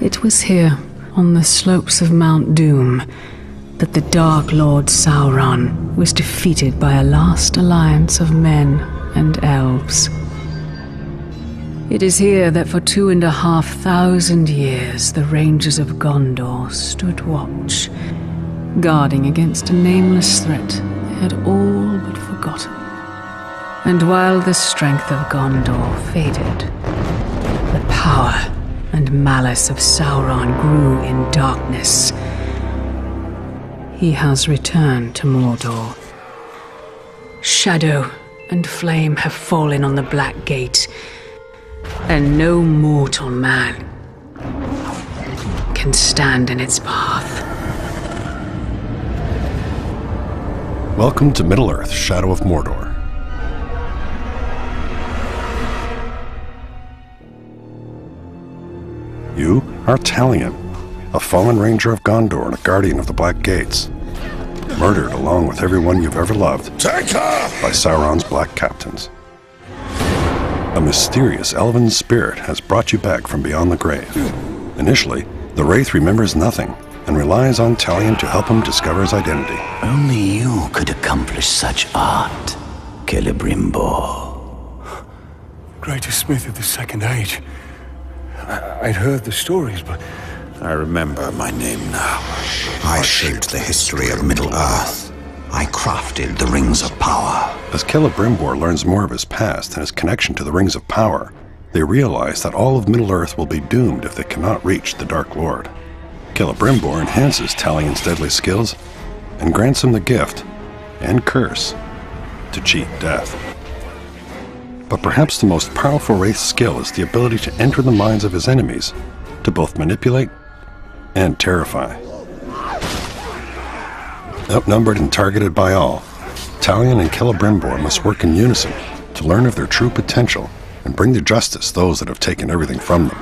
It was here, on the slopes of Mount Doom, that the Dark Lord Sauron was defeated by a last alliance of men and elves. It is here that for 2,500 years the Rangers of Gondor stood watch, guarding against a nameless threat they had all but forgotten. And while the strength of Gondor faded, the power and malice of Sauron grew in darkness. He has returned to Mordor. Shadow and flame have fallen on the Black Gate, and no mortal man can stand in its path. Welcome to Middle-earth, Shadow of Mordor. You are Talion, a fallen ranger of Gondor and a guardian of the Black Gates. Murdered along with everyone you've ever loved by Sauron's Black Captains. A mysterious elven spirit has brought you back from beyond the grave. Initially, the Wraith remembers nothing and relies on Talion to help him discover his identity. Only you could accomplish such art, Celebrimbor. Greatest smith of the Second Age. I'd heard the stories, but... I remember my name now. I shaped the history of Middle-earth. I crafted the Rings of Power. As Celebrimbor learns more of his past and his connection to the Rings of Power, they realize that all of Middle-earth will be doomed if they cannot reach the Dark Lord. Celebrimbor enhances Talion's deadly skills and grants him the gift, and curse, to cheat death. But perhaps the most powerful Wraith's skill is the ability to enter the minds of his enemies, to both manipulate and terrify. Outnumbered and targeted by all, Talion and Celebrimbor must work in unison to learn of their true potential and bring to justice those that have taken everything from them.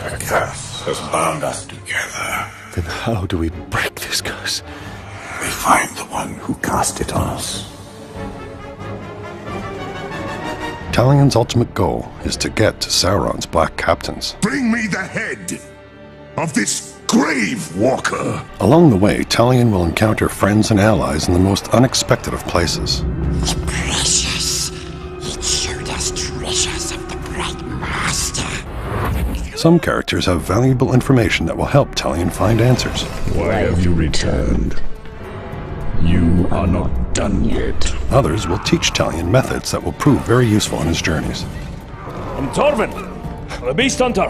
The curse has bound us together. Then how do we break this curse? We find the one who cast it on us. Talion's ultimate goal is to get to Sauron's Black Captains. Bring me the head of this grave walker. Along the way, Talion will encounter friends and allies in the most unexpected of places. Precious. It showed us treasures of the Bright Master. Some characters have valuable information that will help Talion find answers. Why have you returned? You are not done yet. Others will teach Talion methods that will prove very useful in his journeys. I'm Torvin, the Beast Hunter.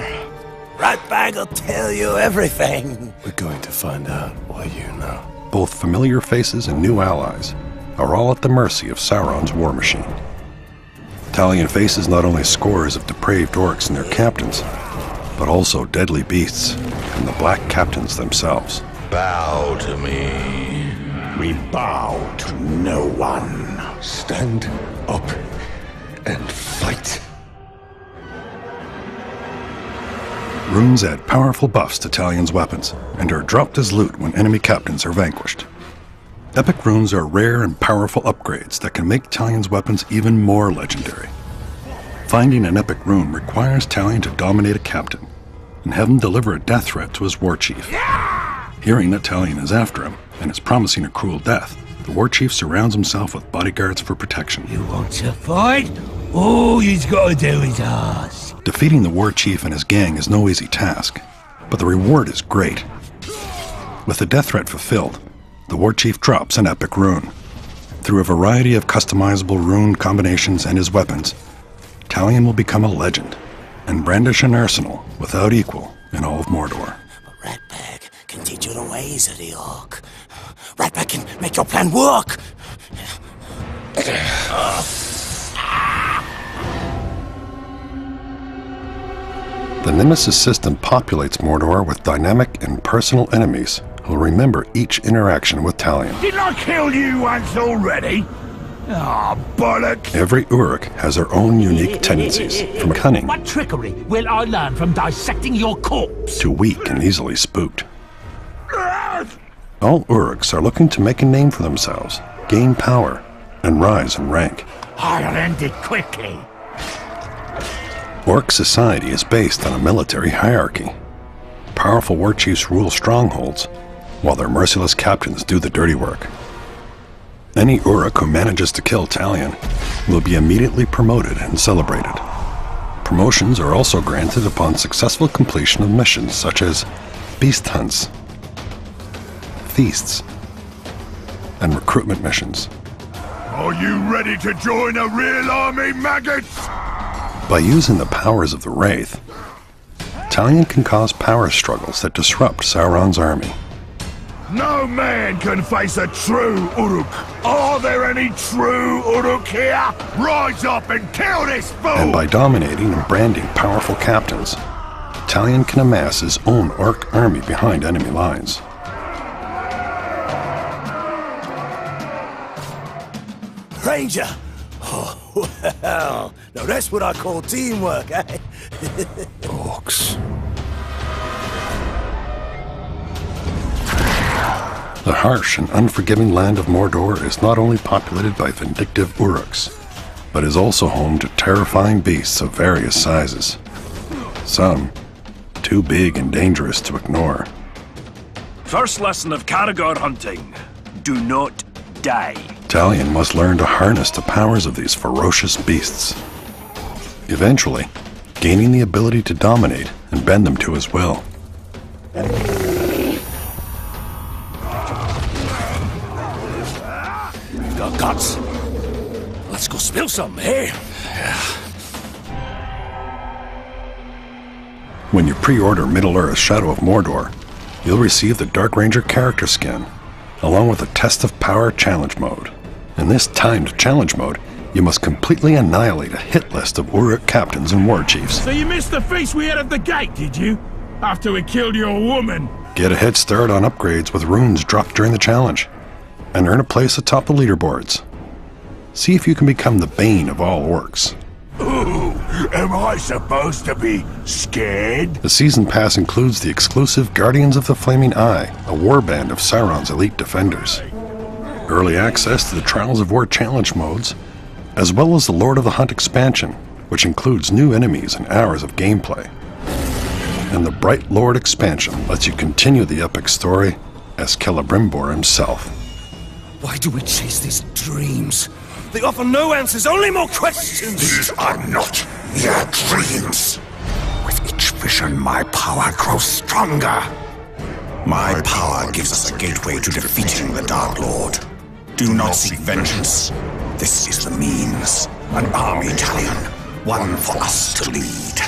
Ratbag will tell you everything. We're going to find out what you know. Both familiar faces and new allies are all at the mercy of Sauron's war machine. Talion faces not only scores of depraved orcs and their captains, but also deadly beasts and the Black Captains themselves. Bow to me. We bow to no one. Stand up and fight. Runes add powerful buffs to Talion's weapons and are dropped as loot when enemy captains are vanquished. Epic runes are rare and powerful upgrades that can make Talion's weapons even more legendary. Finding an epic rune requires Talion to dominate a captain and have him deliver a death threat to his war chief. Hearing that Talion is after him and is promising a cruel death, the war chief surrounds himself with bodyguards for protection. You want to fight? All you've got to do is ask. Defeating the war chief and his gang is no easy task, but the reward is great. With the death threat fulfilled, the war chief drops an epic rune. Through a variety of customizable rune combinations and his weapons, Talion will become a legend and brandish an arsenal without equal in all of Mordor. Ratbag can teach you the ways of the orc. Ratbag can make your plan work. The Némesis system populates Mordor with dynamic and personal enemies who will remember each interaction with Talion. Didn't I kill you once already? Ah, bollocks! Every Uruk has their own unique tendencies, from cunning What trickery will I learn from dissecting your corpse? to weak and easily spooked. All Uruks are looking to make a name for themselves, gain power, and rise in rank. I'll end it quickly. Orc society is based on a military hierarchy. Powerful war chiefs rule strongholds, while their merciless captains do the dirty work. Any Uruk who manages to kill Talion will be immediately promoted and celebrated. Promotions are also granted upon successful completion of missions such as beast hunts, feasts, and recruitment missions. Are you ready to join a real army, maggots? By using the powers of the Wraith, Talion can cause power struggles that disrupt Sauron's army. No man can face a true Uruk. Are there any true Uruk here? Rise up and kill this fool! And by dominating and branding powerful captains, Talion can amass his own orc army behind enemy lines. Ranger! Oh, well, now that's what I call teamwork, eh? Orcs. The harsh and unforgiving land of Mordor is not only populated by vindictive Uruks, but is also home to terrifying beasts of various sizes. Some too big and dangerous to ignore. First lesson of Caragor hunting: do not die. Talion must learn to harness the powers of these ferocious beasts, eventually gaining the ability to dominate and bend them to his will. Got guts. Let's go spill some, eh? When you pre-order Middle-earth Shadow of Mordor, you'll receive the Dark Ranger character skin, along with a Test of Power challenge mode. In this timed challenge mode, you must completely annihilate a hit list of Uruk captains and war chiefs. So you missed the feast we had at the gate, did you? After we killed your woman? Get a head start on upgrades with runes dropped during the challenge, and earn a place atop the leaderboards. See if you can become the bane of all orcs. Ooh, am I supposed to be scared? The season pass includes the exclusive Guardians of the Flaming Eye, a warband of Sauron's elite defenders. Early access to the Trials of War challenge modes, as well as the Lord of the Hunt expansion, which includes new enemies and hours of gameplay. And the Bright Lord expansion lets you continue the epic story as Celebrimbor himself. Why do we chase these dreams? They offer no answers, only more questions! These are not mere dreams. With each vision, my power grows stronger. My power gives us a gateway to defeating the Dark Lord. Do not seek vengeance. This is the means. An army, Talion. One for us to lead.